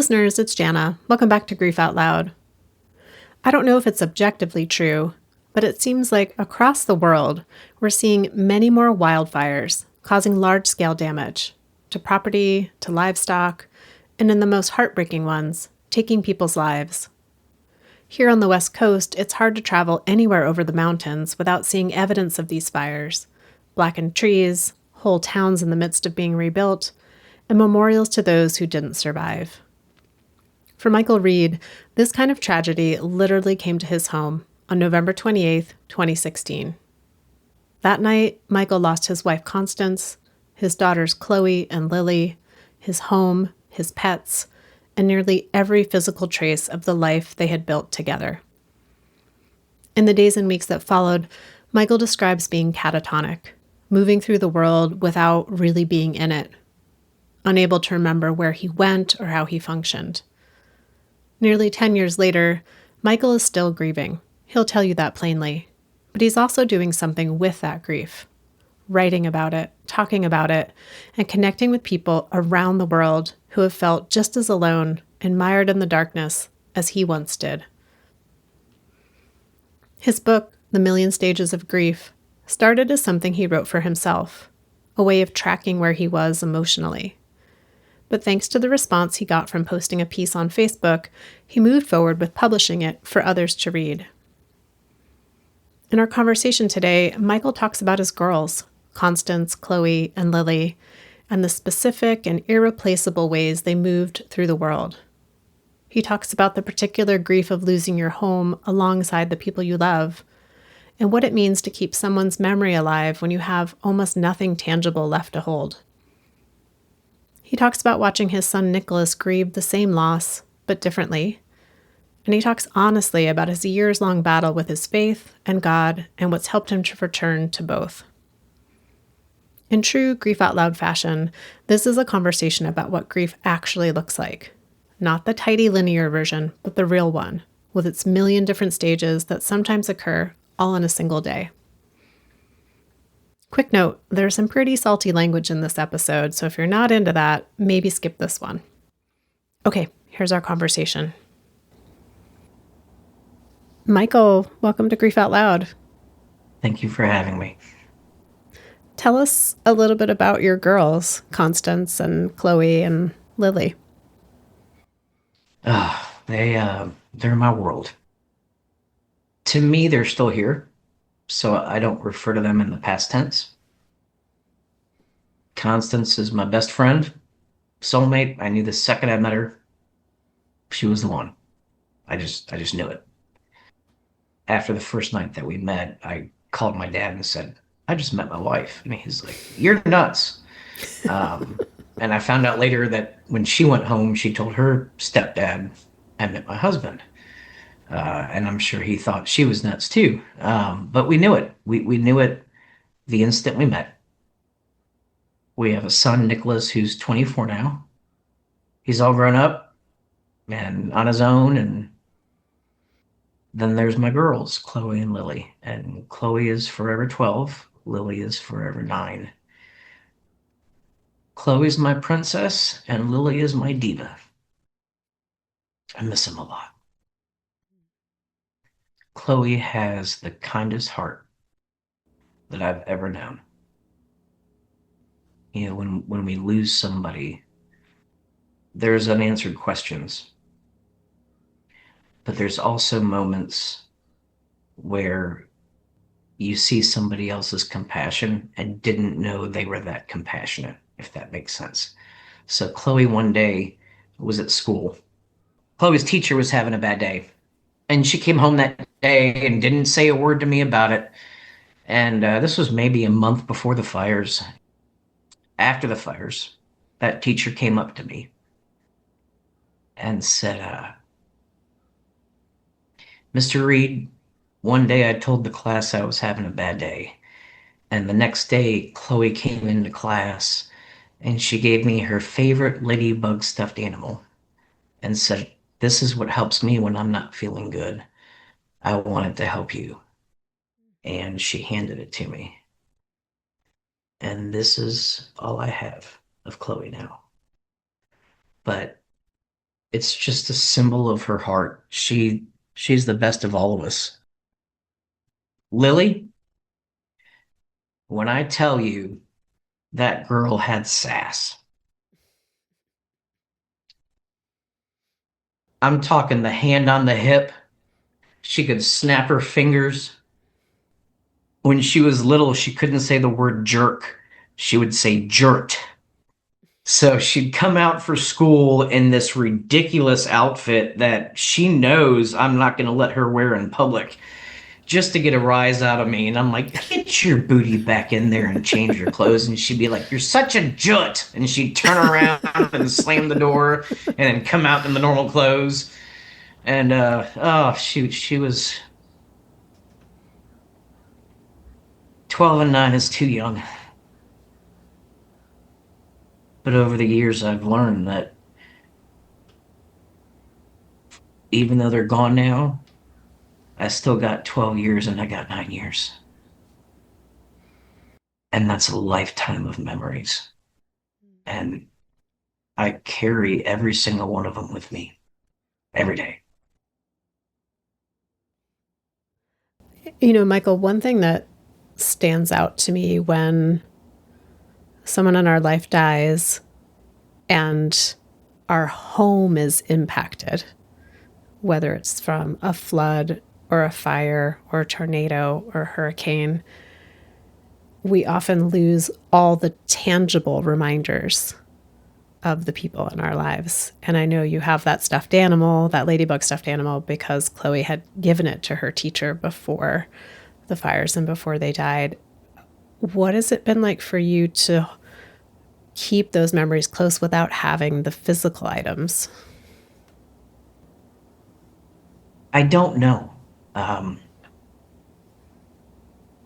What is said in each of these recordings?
listeners, it's Jana. Welcome back to Grief Out Loud. I don't know if it's objectively true, but it seems like across the world, we're seeing many more wildfires causing large-scale damage to property, to livestock, and in the most heartbreaking ones, taking people's lives. Here on the West Coast, it's hard to travel anywhere over the mountains without seeing evidence of these fires. Blackened trees, whole towns in the midst of being rebuilt, and memorials to those who didn't survive. For Michael Reed, this kind of tragedy literally came to his home on November 28th, 2016. That night, Michael lost his wife Constance, his daughters Chloe and Lily, his home, his pets, and nearly every physical trace of the life they had built together. In the days and weeks that followed, Michael describes being catatonic, moving through the world without really being in it, unable to remember where he went or how he functioned. Nearly 10 years later, Michael is still grieving. He'll tell you that plainly. But he's also doing something with that grief, writing about it, talking about it, and connecting with people around the world who have felt just as alone and mired in the darkness as he once did. His book, The Million Stages of Grief, started as something he wrote for himself, a way of tracking where he was emotionally. But thanks to the response he got from posting a piece on Facebook, he moved forward with publishing it for others to read. In our conversation today, Michael talks about his girls, Constance, Chloe, and Lily, and the specific and irreplaceable ways they moved through the world. He talks about the particular grief of losing your home alongside the people you love, and what it means to keep someone's memory alive when you have almost nothing tangible left to hold. He talks about watching his son Nicholas grieve the same loss, but differently. And he talks honestly about his years-long battle with his faith and God and what's helped him to return to both. In true Grief Out Loud fashion, this is a conversation about what grief actually looks like. Not the tidy linear version, but the real one, with its million different stages that sometimes occur all in a single day. Quick note, there's some pretty salty language in this episode, so if you're not into that, maybe skip this one. Okay, here's our conversation. Michael, welcome to Grief Out Loud. Thank you for having me. Tell us a little bit about your girls, Constance and Chloe and Lily. They're my world. To me, they're still here, so I don't refer to them in the past tense. Constance is my best friend, soulmate. I knew the second I met her, she was the one. I just knew it. After the first night that we met, I called my dad and said, I just met my wife. And he's like, you're nuts. And I found out later that when she went home, she told her stepdad, I met my husband. And I'm sure he thought she was nuts too. But we knew it. We knew it the instant we met. We have a son, Nicholas, who's 24 now. He's all grown up and on his own. And then there's my girls, Chloe and Lily. And Chloe is forever 12. Lily is forever 9. Chloe's my princess, and Lily is my diva. I miss him a lot. Chloe has the kindest heart that I've ever known. You know, when we lose somebody, there's unanswered questions. But there's also moments where you see somebody else's compassion and didn't know they were that compassionate, if that makes sense. So Chloe one day was at school. Chloe's teacher was having a bad day. And she came home that day and didn't say a word to me about it. And this was maybe a month before the fires. After the fires, that teacher came up to me and said, Mr. Reed, one day I told the class I was having a bad day. And the next day, Chloe came into class and she gave me her favorite ladybug stuffed animal and said, this is what helps me when I'm not feeling good. I wanted to help you. And she handed it to me. And this is all I have of Chloe now. But It's just a symbol of her heart. She's the best of all of us. Lily, when I tell you that girl had sass, I'm talking the hand on the hip. She could snap her fingers. When she was little, she couldn't say the word jerk. She would say jert. So she'd come out for school in this ridiculous outfit that she knows I'm not going to let her wear in public just to get a rise out of me. And I'm like, get your booty back in there and change your clothes. And she'd be like, you're such a jut. And she'd turn around and slam the door and then come out in the normal clothes. And oh shoot, she was 12 and 9 is too young. But over the years, I've learned that even though they're gone now, I still got 12 years and I got 9 years. And that's a lifetime of memories. And I carry every single one of them with me every day. Michael, one thing that stands out to me when someone in our life dies and our home is impacted, whether it's from a flood or a fire or a tornado or a hurricane, we often lose all the tangible reminders of the people in our lives. And I know you have that stuffed animal, that ladybug stuffed animal, because Chloe had given it to her teacher before the fires and before they died. What has it been like for you to keep those memories close without having the physical items? I don't know. Um,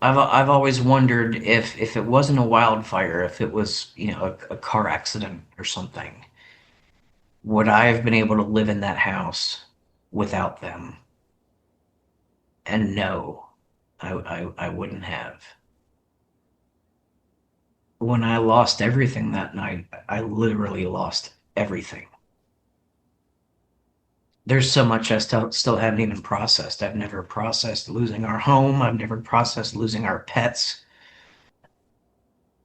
I've always wondered if it wasn't a wildfire, if it was, a car accident or something, would I have been able to live in that house without them? And no, I wouldn't have. When I lost everything that night, I literally lost everything. There's so much I still haven't even processed. I've never processed losing our home. I've never processed losing our pets.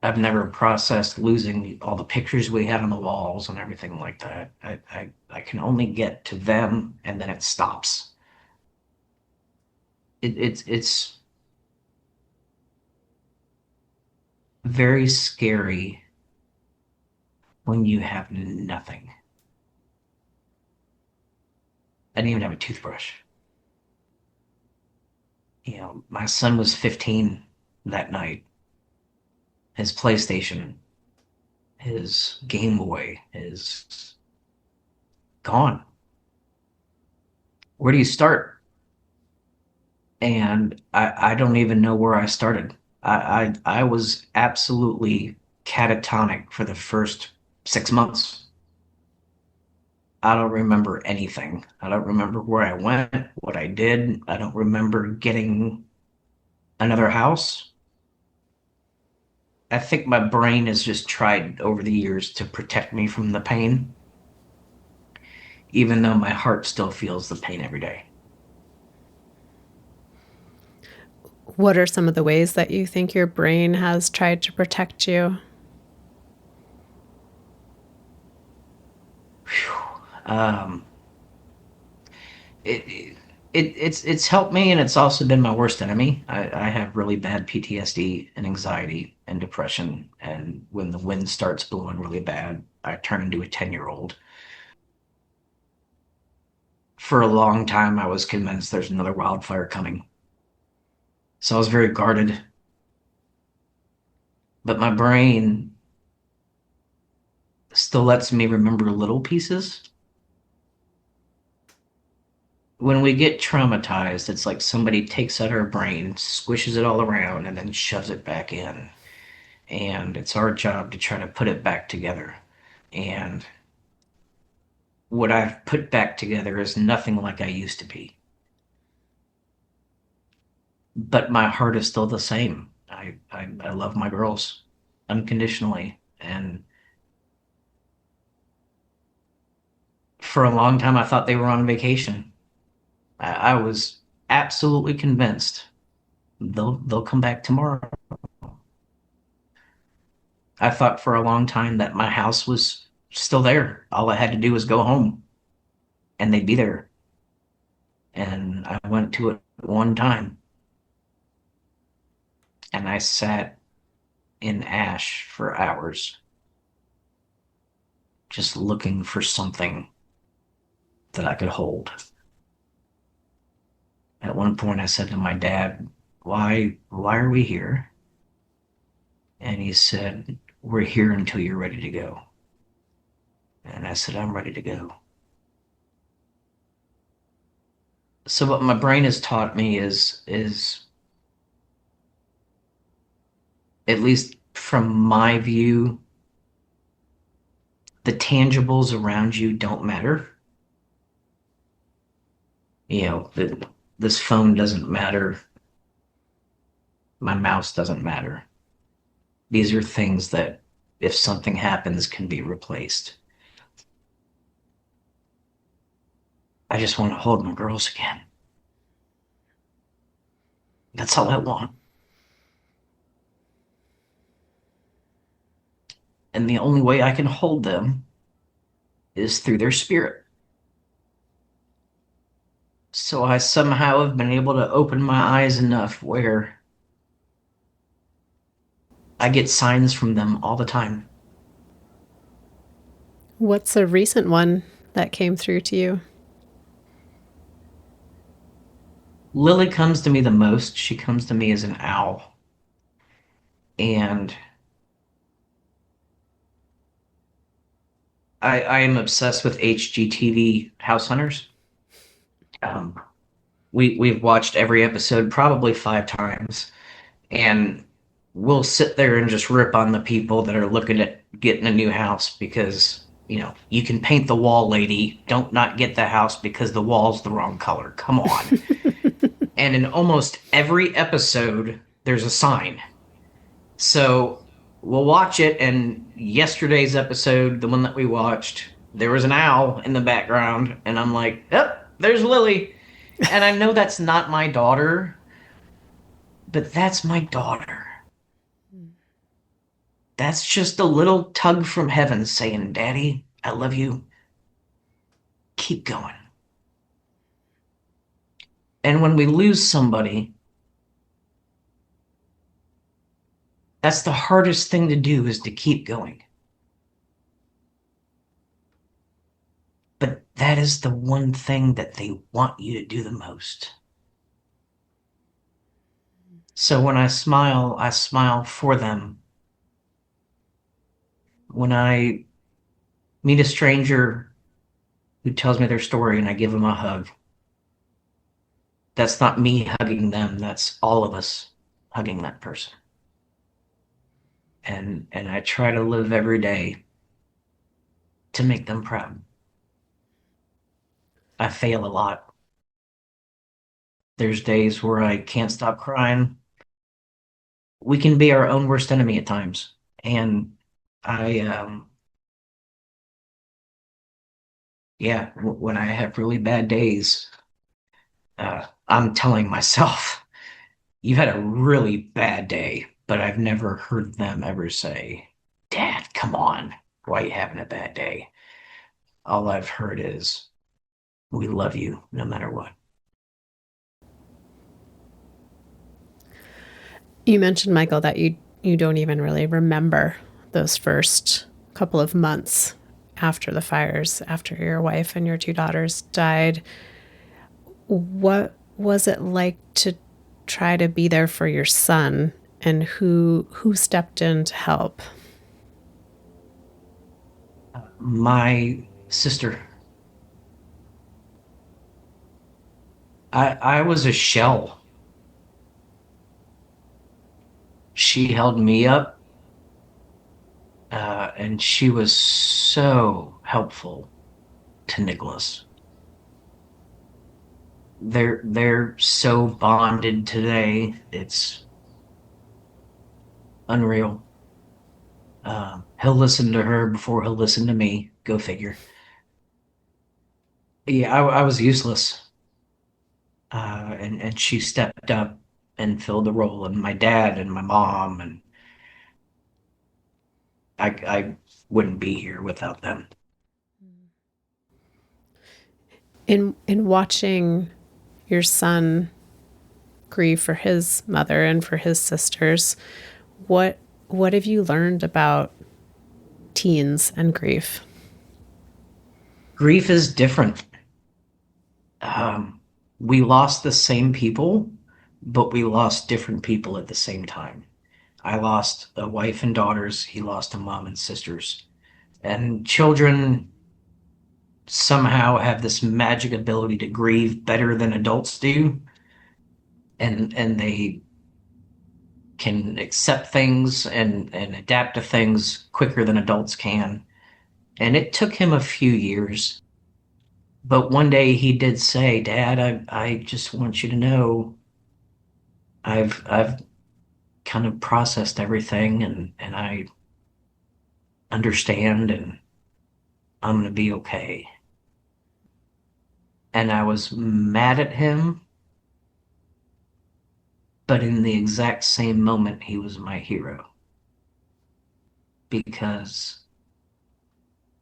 I've never processed losing all the pictures we had on the walls and everything like that. I can only get to them and then it stops. It's very scary when you have nothing. I didn't even have a toothbrush. My son was 15 that night. His PlayStation, his Game Boy is gone. Where do you start? And I don't even know where I started. I was absolutely catatonic for the first 6 months. I don't remember anything. I don't remember where I went, what I did. I don't remember getting another house. I think my brain has just tried over the years to protect me from the pain, even though my heart still feels the pain every day. What are some of the ways that you think your brain has tried to protect you? Um, it, it's helped me, and it's also been my worst enemy. I have really bad PTSD and anxiety and depression, and when the wind starts blowing really bad, I turn into a 10-year-old. For a long time, I was convinced there's another wildfire coming, so I was very guarded. But my brain still lets me remember little pieces. When we get traumatized, it's like somebody takes out our brain, squishes it all around, and then shoves it back in. And it's our job to try to put it back together. And what I've put back together is nothing like I used to be. But my heart is still the same. I love my girls unconditionally. And For a long time, I thought they were on vacation. I was absolutely convinced they'll come back tomorrow. I thought for a long time that my house was still there. All I had to do was go home and they'd be there. And I went to it one time and I sat in ash for hours just looking for something that I could hold. At one point I said to my dad, why are we here? And he said, we're here until you're ready to go. And I said, I'm ready to go. So what my brain has taught me is at least from my view, the tangibles around you don't matter. You know, this phone doesn't matter. My mouse doesn't matter. These are things that, if something happens, can be replaced. I just want to hold my girls again. That's all I want. And the only way I can hold them is through their spirit. So I somehow have been able to open my eyes enough where I get signs from them all the time. What's a recent one that came through to you? Lily comes to me the most. She comes to me as an owl. And I am obsessed with HGTV House Hunters. Um, we've watched every episode probably 5 times, and we'll sit there and just rip on the people that are looking at getting a new house because you can paint the wall, lady. Don't not get the house because the wall's the wrong color. Come on. And in almost every episode, there's a sign. So we'll watch it, and yesterday's episode, the one that we watched, there was an owl in the background, and I'm like, yep, there's Lily. And I know that's not my daughter, but that's my daughter. That's just a little tug from heaven saying, Daddy, I love you. Keep going. And when we lose somebody, that's the hardest thing to do, is to keep going. But that is the one thing that they want you to do the most. So when I smile for them. When I meet a stranger who tells me their story and I give them a hug, that's not me hugging them, that's all of us hugging that person. And I try to live every day to make them proud. I fail a lot. There's days where I can't stop crying. We can be our own worst enemy at times. And I, yeah, when I have really bad days, I'm telling myself, you've had a really bad day, but I've never heard them ever say, Dad, come on, why are you having a bad day? All I've heard is, we love you no matter what. You mentioned, Michael, that you don't even really remember those first couple of months after the fires, after your wife and your two daughters died. What was it like to try to be there for your son, and who stepped in to help? My sister, I was a shell. She held me up, and she was so helpful to Nicholas. They're so bonded today. It's unreal. He'll listen to her before he'll listen to me. Go figure. Yeah, I was useless. And she stepped up and filled the role, and my dad and my mom, and I wouldn't be here without them. In watching your son grieve for his mother and for his sisters, what what have you learned about teens and grief? Grief is different. Um, we lost the same people, but we lost different people at the same time. I lost a wife and daughters. He lost a mom and sisters. And children somehow have this magic ability to grieve better than adults do, and they can accept things and adapt to things quicker than adults can. And it took him a few years, but one day he did say, "Dad, I just want you to know I've kind of processed everything, and I understand, and I'm gonna be okay." And I was mad at him, but in the exact same moment, he was my hero because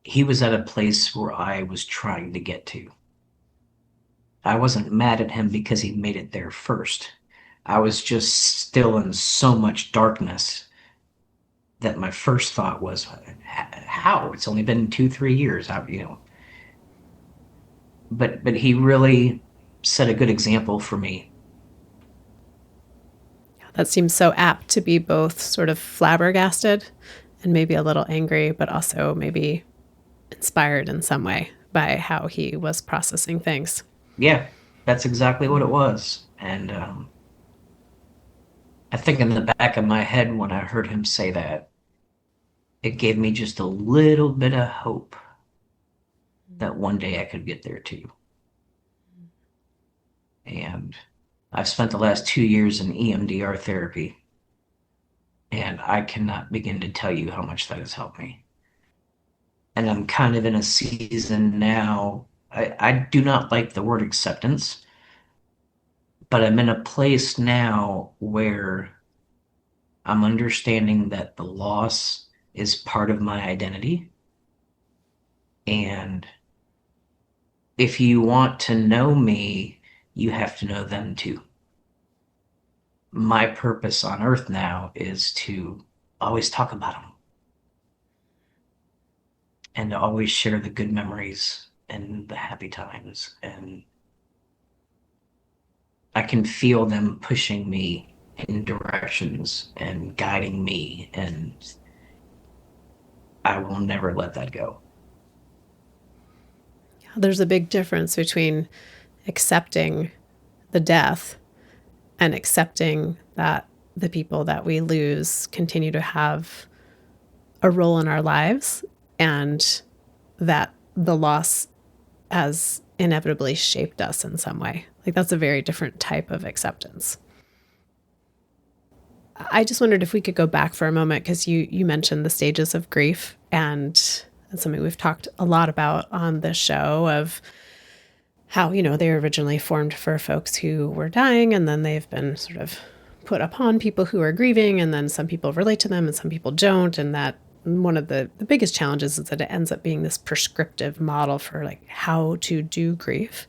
he was at a place where I was trying to get to. I wasn't mad at him because he made it there first. I was just still in so much darkness that my first thought was, how? It's only been 2, 3 years. But he really set a good example for me. That seems so apt to be both sort of flabbergasted and maybe a little angry, but also maybe inspired in some way by how he was processing things. Yeah, that's exactly what it was. And I think in the back of my head when I heard him say that, it gave me just a little bit of hope that one day I could get there too. And I've spent the last 2 years in EMDR therapy, and I cannot begin to tell you how much that has helped me. And I'm kind of in a season now. I do not like the word acceptance, but I'm in a place now where I'm understanding that the loss is part of my identity. And if you want to know me, you have to know them too. My purpose on earth now is to always talk about them and to always share the good memories and the happy times. And I can feel them pushing me in directions and guiding me, and I will never let that go. There's a big difference between accepting the death and accepting that the people that we lose continue to have a role in our lives and that the loss has inevitably shaped us in some way. Like that's a very different type of acceptance. I just wondered if we could go back for a moment because you mentioned the stages of grief, and that's something we've talked a lot about on this show of how, they were originally formed for folks who were dying and then they've been sort of put upon people who are grieving, and then some people relate to them and some people don't, and that one of the biggest challenges is that it ends up being this prescriptive model for like how to do grief.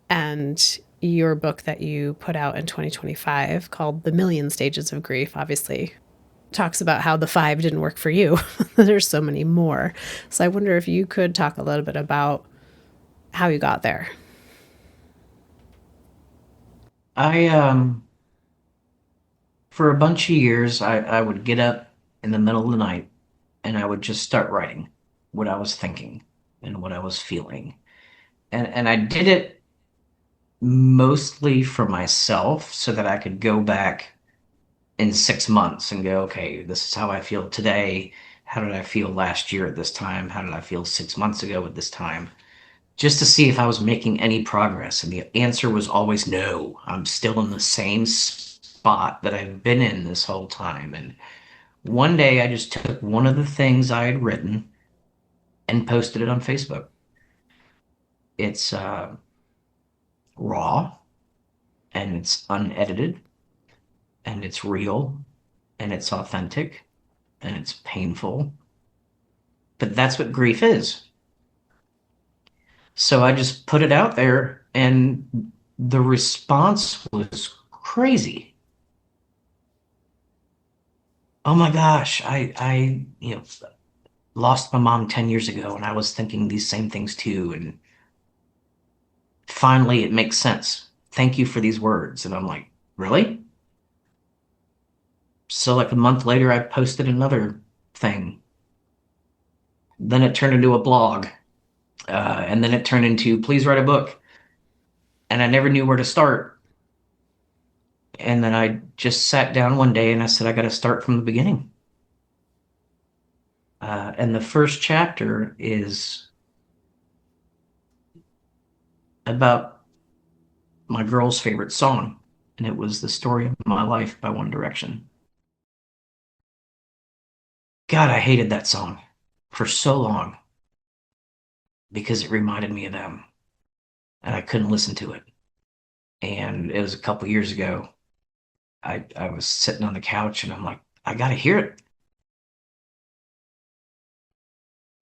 And your book that you put out in 2025 called The Million Stages of Grief obviously talks about how the 5 didn't work for you. There's so many more. So I wonder if you could talk a little bit about how you got there. I For a bunch of years, I would get up in the middle of the night and I would just start writing what I was thinking and what I was feeling. And I did it mostly for myself so that I could go back in 6 months and go, okay, this is how I feel today. How did I feel last year at this time? How did I feel 6 months ago at this time? Just to see if I was making any progress. And the answer was always no. I'm still in the same spot that I've been in this whole time. And one day I just took one of the things I had written and posted it on Facebook. It's raw and it's unedited and it's real and it's authentic and it's painful. But that's what grief is. So I just put it out there and the response was crazy. Oh my gosh, I lost my mom 10 years ago and I was thinking these same things too. And finally it makes sense. Thank you for these words. And I'm like, really? So like a month later, I posted another thing. Then it turned into a blog. And then it turned into please write a book. And I never knew where to start. And then I just sat down one day and I said, I got to start from the beginning. And the first chapter is about my girl's favorite song. And it was The Story of My Life by One Direction. God, I hated that song for so long because it reminded me of them. And I couldn't listen to it. And it was a couple years ago. I was sitting on the couch and I'm like, I gotta hear it.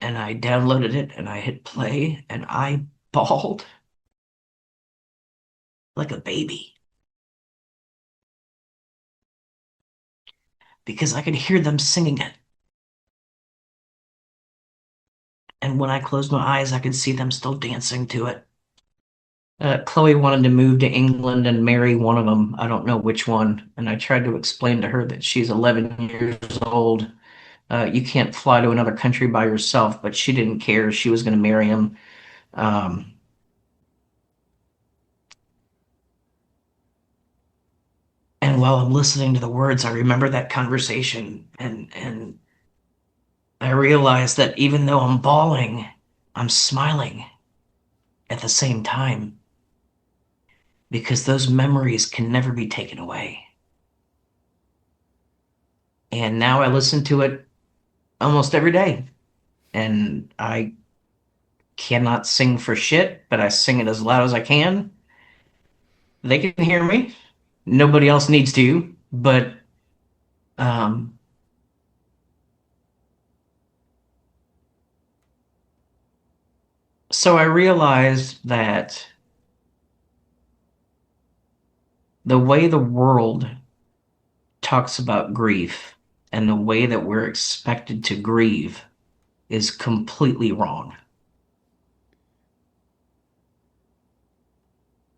And I downloaded it and I hit play and I bawled like a baby because I could hear them singing it. And when I closed my eyes, I could see them still dancing to it. Chloe wanted to move to England and marry one of them. I don't know which one. And I tried to explain to her that she's 11 years old. You can't fly to another country by yourself, but she didn't care. She was going to marry him. Um, and while I'm listening to the words, I remember that conversation and I realized that even though I'm bawling, I'm smiling at the same time because those memories can never be taken away. And now I listen to it almost every day. And I cannot sing for shit, but I sing it as loud as I can. They can hear me. Nobody else needs to, but um, so I realized that the way the world talks about grief and the way that we're expected to grieve is completely wrong.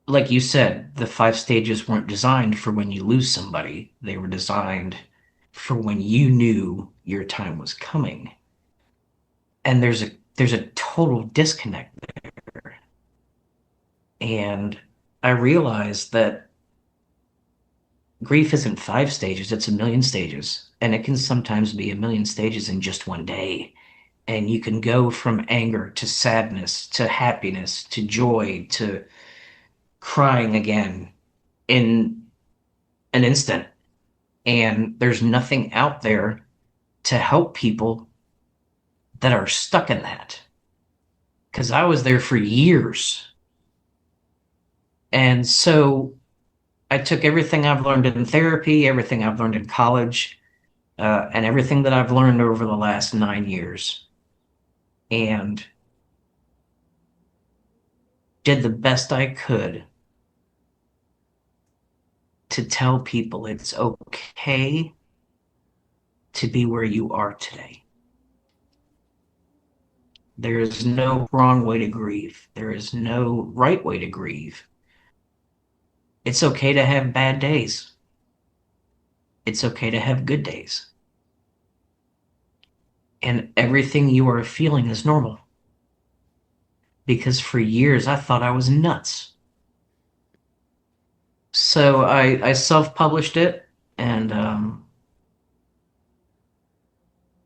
Like you said, the five stages weren't designed for when you lose somebody. They were designed for when you knew your time was coming. And there's a total disconnect there. And I realized that grief isn't five stages, it's a million stages. And it can sometimes be a million stages in just one day. And you can go from anger to sadness to happiness to joy to crying again in an instant. And there's nothing out there to help people that are stuck in that. Because I was there for years. And so I took everything I've learned in therapy, everything I've learned in college, and everything that I've learned over the last 9 years, and did the best I could to tell people it's okay to be where you are today. There is no wrong way to grieve. There is no right way to grieve. It's okay to have bad days. It's okay to have good days. And everything you are feeling is normal. Because for years I thought I was nuts. So I self-published it, and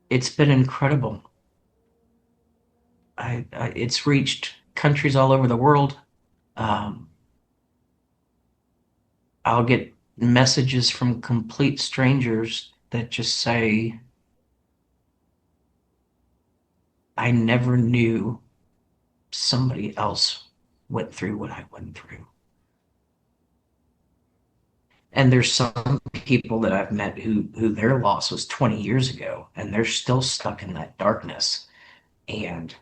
it's been incredible. It's reached countries all over the world. Um, I'll get messages from complete strangers that just say, I never knew somebody else went through what I went through. And there's some people that I've met who their loss was 20 years ago and they're still stuck in that darkness. And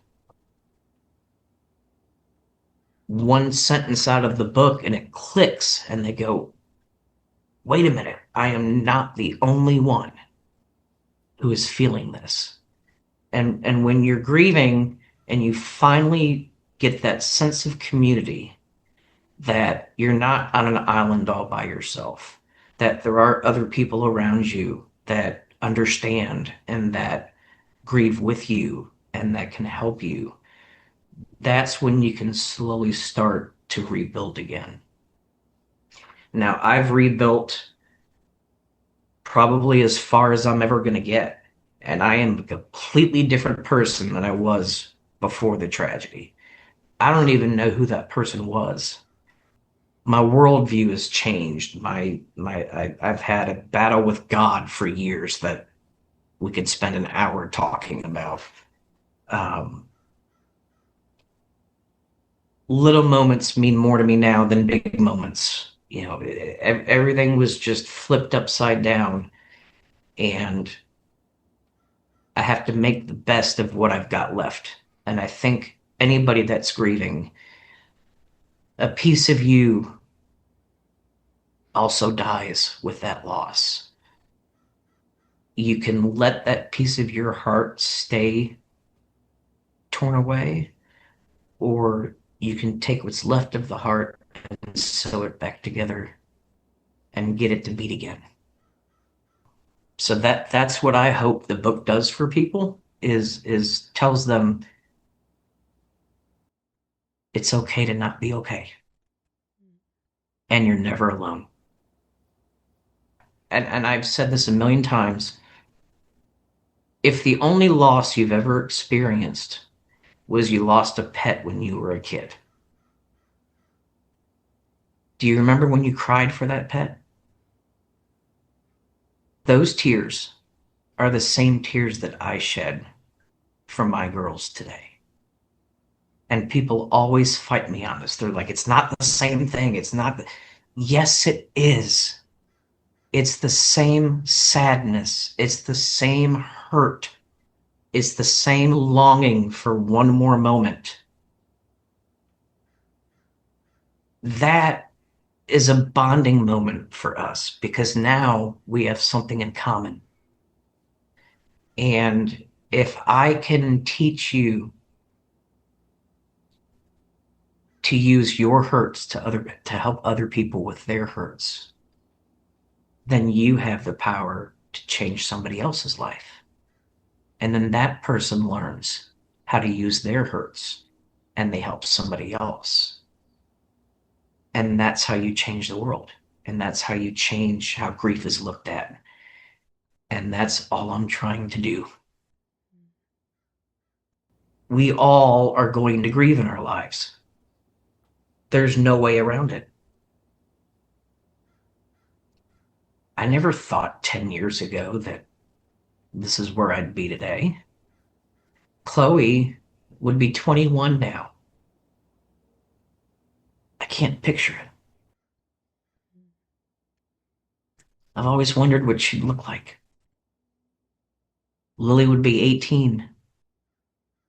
one sentence out of the book and it clicks and they go, wait a minute, I am not the only one who is feeling this. And when you're grieving and you finally get that sense of community, that you're not on an island all by yourself, that there are other people around you that understand and that grieve with you and that can help you, that's when you can slowly start to rebuild again. Now, I've rebuilt probably as far as I'm ever going to get, and I am a completely different person than I was before the tragedy. I don't even know who that person was. My worldview has changed. I've had a battle with God for years that we could spend an hour talking about. Um, Little moments mean more to me now than big moments. You know, everything was just flipped upside down, and I have to make the best of what I've got left. And I think anybody that's grieving, a piece of you also dies with that loss. You can let that piece of your heart stay torn away, or you can take what's left of the heart and sew it back together and get it to beat again. So that's what I hope the book does for people is tells them it's okay to not be okay. And you're never alone. And I've said this a million times. If the only loss you've ever experienced was you lost a pet when you were a kid, do you remember when you cried for that pet? Those tears are the same tears that I shed for my girls today. And people always fight me on this. They're like, it's not the same thing. It's not. Yes, it is. It's the same sadness. It's the same hurt. It's the same longing for one more moment. That is a bonding moment for us because now we have something in common. And if I can teach you to use your hurts to help other people with their hurts, then you have the power to change somebody else's life. And then that person learns how to use their hurts and they help somebody else. And that's how you change the world. And that's how you change how grief is looked at. And that's all I'm trying to do. We all are going to grieve in our lives. There's no way around it. I never thought 10 years ago that this is where I'd be today. Chloe would be 21 now. I can't picture it. I've always wondered what she'd look like. Lily would be 18.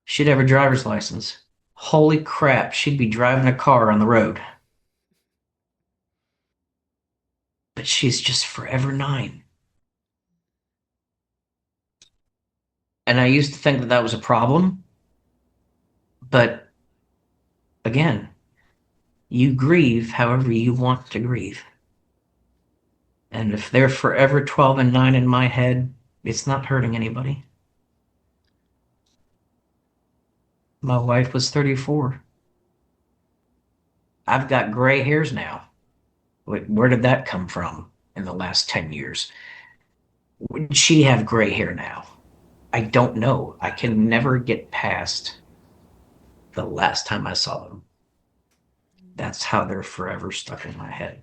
She'd have her driver's license. Holy crap, she'd be driving a car on the road. But she's just forever 9. And I used to think that that was a problem. But again, you grieve however you want to grieve. And if they're forever 12 and 9 in my head, it's not hurting anybody. My wife was 34. I've got gray hairs now. Where did that come from in the last 10 years? Would she have gray hair now? I don't know. I can never get past the last time I saw them. That's how they're forever stuck in my head.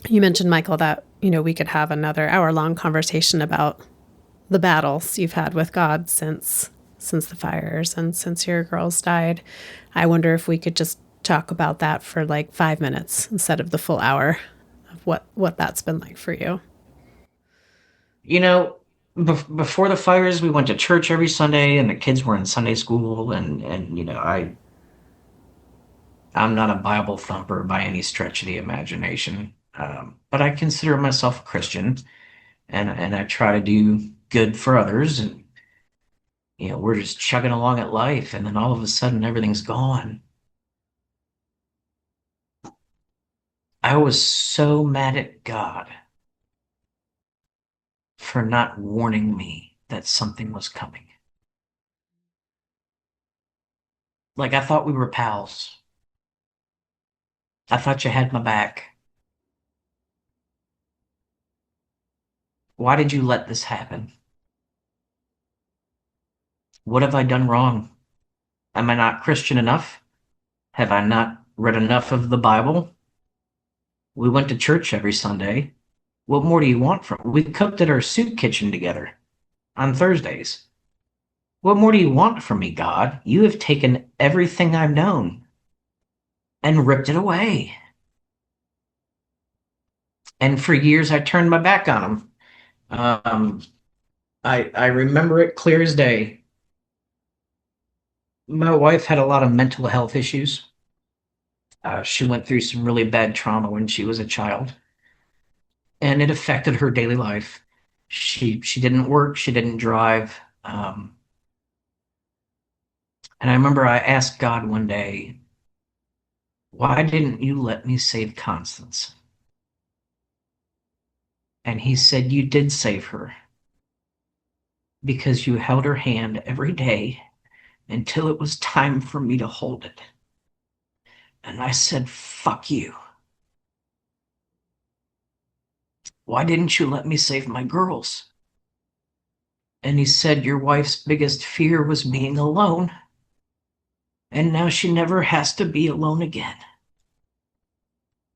You mentioned, Michael, that, we could have another hour-long conversation about the battles you've had with God since since the fires and since your girls died. I wonder if we could just talk about that for like 5 minutes instead of the full hour of what that's been like for you. You know, before the fires, we went to church every Sunday, and the kids were in Sunday school, and I'm not a Bible thumper by any stretch of the imagination, but I consider myself a Christian, and I try to do good for others, and we're just chugging along at life, and then all of a sudden everything's gone. I was so mad at God for not warning me that something was coming. Like, I thought we were pals. I thought you had my back. Why did you let this happen? What have I done wrong? Am I not Christian enough? Have I not read enough of the Bible? We went to church every Sunday. What more do you want from me? We cooked at our soup kitchen together on Thursdays. What more do you want from me, God? You have taken everything I've known and ripped it away. And for years, I turned my back on him. Um, I remember it clear as day. My wife had a lot of mental health issues. She went through some really bad trauma when she was a child, and it affected her daily life. She didn't work, she didn't drive, and I remember I asked God one day, "Why didn't you let me save Constance?" And He said, "You did save her because you held her hand every day until it was time for me to hold it." And I said, "Fuck you. Why didn't you let me save my girls?" And He said, "Your wife's biggest fear was being alone, and now she never has to be alone again."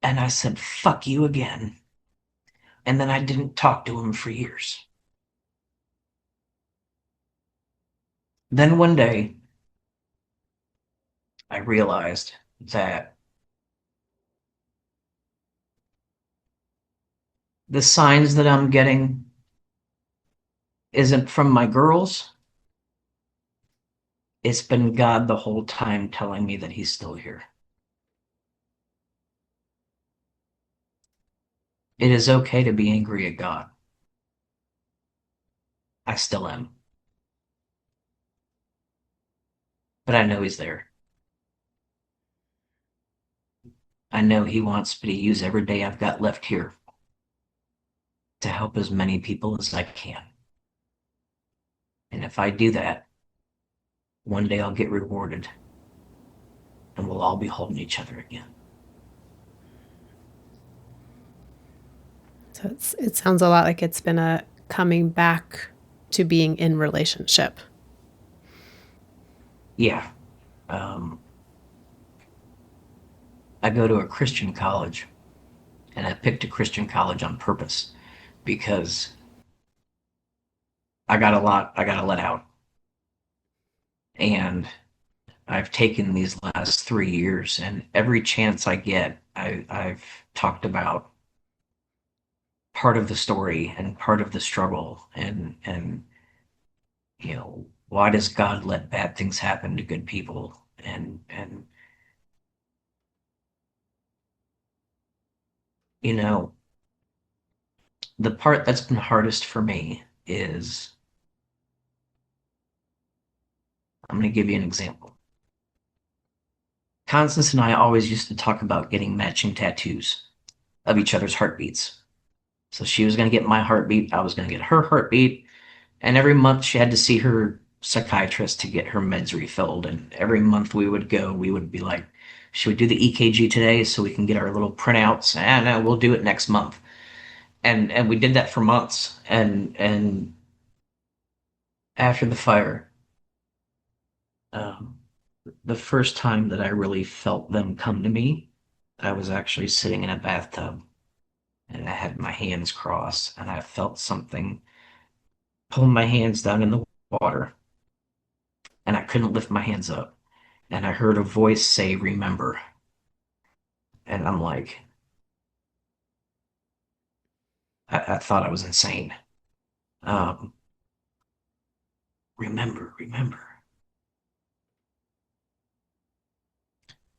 And I said, "Fuck you again." And then I didn't talk to him for years. Then one day, I realized that the signs that I'm getting isn't from my girls. It's been God the whole time telling me that He's still here. It is okay to be angry at God. I still am. But I know He's there. I know He wants me to use every day I've got left here to help as many people as I can. And if I do that, one day I'll get rewarded and we'll all be holding each other again. So it sounds a lot like it's been a coming back to being in relationship. Yeah. Um, I go to a Christian college, and I picked a Christian college on purpose because I got to let out. And I've taken these last 3 years, and every chance I get, I've talked about part of the story and part of the struggle, and why does God let bad things happen to good people? And you know, the part that's been hardest for me is I'm going to give you an example. Constance and I always used to talk about getting matching tattoos of each other's heartbeats. So she was going to get my heartbeat, I was going to get her heartbeat, and every month she had to see her psychiatrist to get her meds refilled. And every month we would go, we would be like, should we do the EKG today so we can get our little printouts? And no, we'll do it next month. And we did that for months. And after the fire, um, the first time that I really felt them come to me, I was actually sitting in a bathtub and I had my hands crossed and I felt something pull my hands down in the water. and I couldn't lift my hands up. And I heard a voice say, "Remember." And I'm like, I thought I was insane. Um, remember, remember.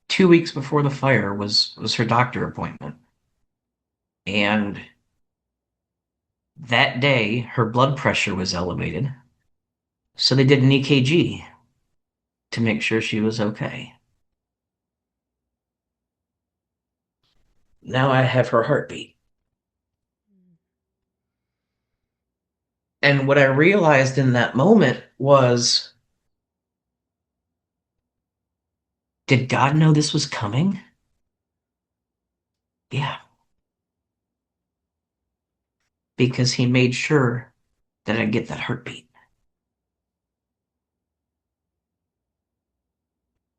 2 weeks before the fire was her doctor appointment. And that day, her blood pressure was elevated. So they did an EKG to make sure she was okay. Now I have her heartbeat. And what I realized in that moment was, did God know this was coming? Yeah, because he made sure that I'd get that heartbeat.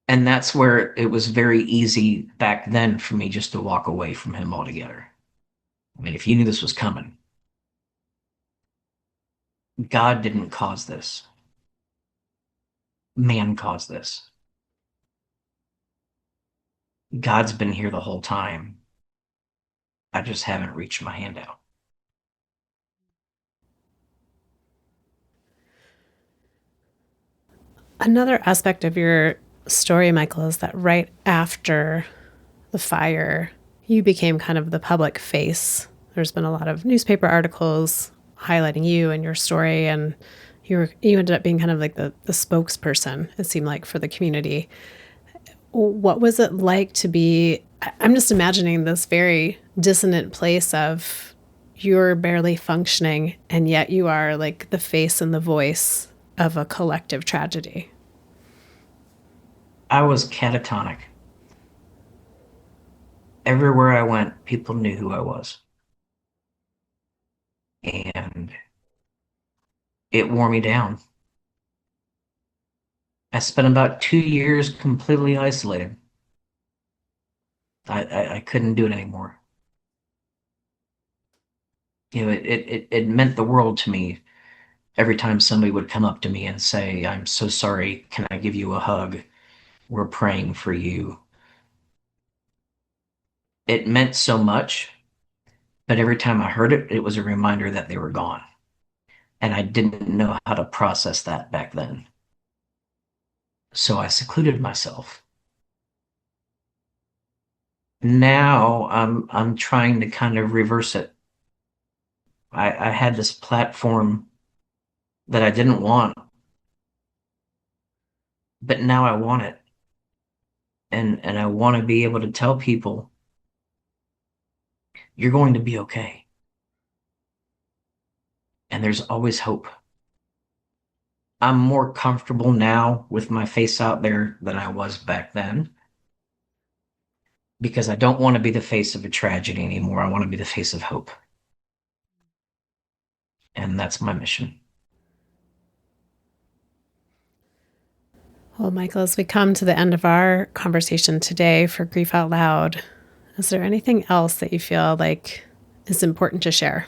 And that's where it was very easy back then for me just to walk away from him altogether. I mean, if you knew this was coming, God didn't cause this. Man caused this. God's been here the whole time. I just haven't reached my hand out. Another aspect of your story, Michael, is that right after the fire, you became kind of the public face. There's been a lot of newspaper articles highlighting you and your story, and you ended up being kind of like the spokesperson, it seemed like, for the community. What was it like to be? I'm just imagining this very dissonant place of you're barely functioning, and yet you are like the face and the voice of a collective tragedy. I was catatonic. Everywhere I went, people knew who I was. And it wore me down. I spent about 2 years completely isolated. I couldn't do it anymore. It meant the world to me every time somebody would come up to me and say, "I'm so sorry. Can I give you a hug? We're praying for you." It meant so much, but every time I heard it, it was a reminder that they were gone. And I didn't know how to process that back then. So I secluded myself. Now I'm trying to kind of reverse it. I had this platform that I didn't want, but now I want it. And I want to be able to tell people, you're going to be okay. And there's always hope. I'm more comfortable now with my face out there than I was back then because I don't want to be the face of a tragedy anymore. I want to be the face of hope. And that's my mission. Well, Michael, as we come to the end of our conversation today for Grief Out Loud, is there anything else that you feel like is important to share?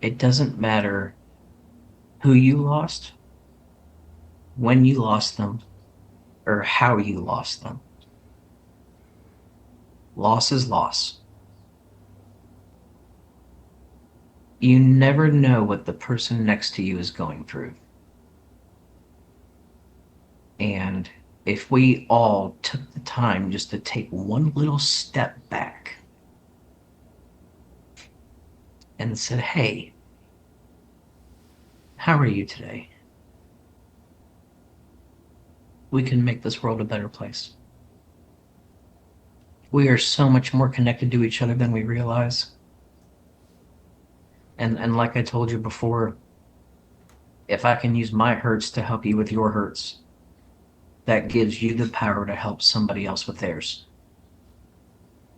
It doesn't matter who you lost, when you lost them, or how you lost them. Loss is loss. You never know what the person next to you is going through. And if we all took the time just to take one little step back and said, "Hey, how are you today?" We can make this world a better place. We are so much more connected to each other than we realize. And like I told you before, if I can use my hurts to help you with your hurts, that gives you the power to help somebody else with theirs.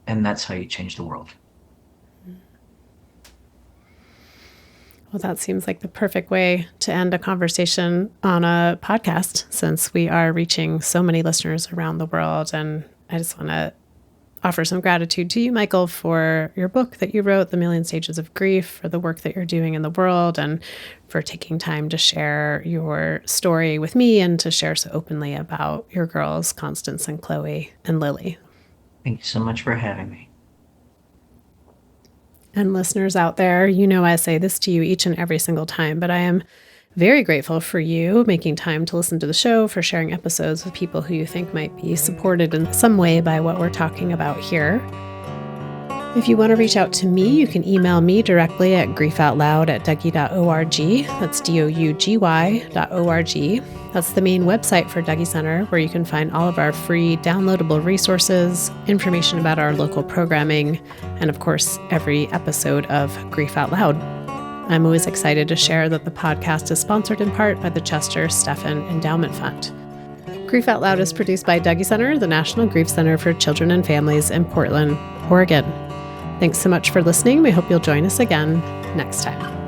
And that's how you change the world. Well, that seems like the perfect way to end a conversation on a podcast, since we are reaching so many listeners around the world. And I just want to offer some gratitude to you, Michael, for your book that you wrote, The Million Stages of Grief, for the work that you're doing in the world, and for taking time to share your story with me and to share so openly about your girls, Constance and Chloe and Lily. Thank you so much for having me. And listeners out there, you know I say this to you each and every single time, but I am very grateful for you making time to listen to the show, for sharing episodes with people who you think might be supported in some way by what we're talking about here. If you want to reach out to me, you can email me directly at griefoutloud@dougy.org. That's DOUGY.org. That's the main website for Dougy Center, where you can find all of our free downloadable resources, information about our local programming, and of course, every episode of Grief Out Loud. I'm always excited to share that the podcast is sponsored in part by the Chester Stephan Endowment Fund. Grief Out Loud is produced by Dougy Center, the National Grief Center for Children and Families in Portland, Oregon. Thanks so much for listening. We hope you'll join us again next time.